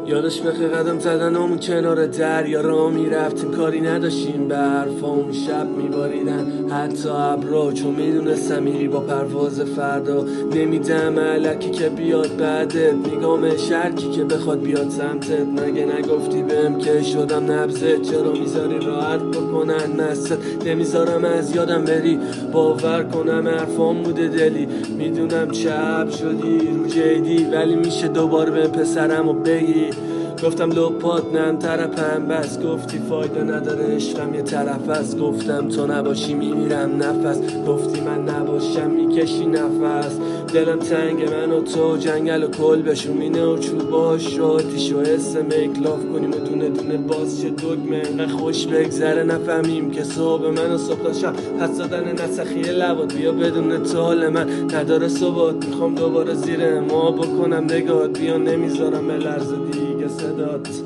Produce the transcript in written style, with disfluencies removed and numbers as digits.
یادش بخیر قدم زدنمون کنار دریا را میرفتیم، کاری نداشتیم به حرفامون، شب میباریدن حتی ابرا، چون میدونستم میری با پرواز فردا. نمیدم علکی که بیاد بعدت، میگم شرکی که بخواد بیاد سمتت. مگه نگفتی بهم که شدم نبضت؟ چرا میذاری راحت بکنن مست؟ نمیذارم از یادم بری، باور کنم حرفام بوده دلی. میدونم چپ شدی رو جدی، ولی میشه دوباره به پسرمو بگی. گفتم لپات نم طرفم، بس گفتی فایده نداره عشقم یه طرف است. گفتم تو نباشی میمیرم نفس، گفتی من نباشم میکشی نفس. دلم تنگ من و تو، جنگل و کل بشومینه و چوباش رو آتیش و اسم اکلاف کنیم و دونه دونه باز چه دگمه انقدر خوش بگذره نفهمیم که صبح من و صبح شب حد زدن نسخی لبات. بیا بدون تو حال من نداره ثبات، میخوام دوباره زیر ما بکنم نگات. بیا نمیذارم لرزه دیگه صدات.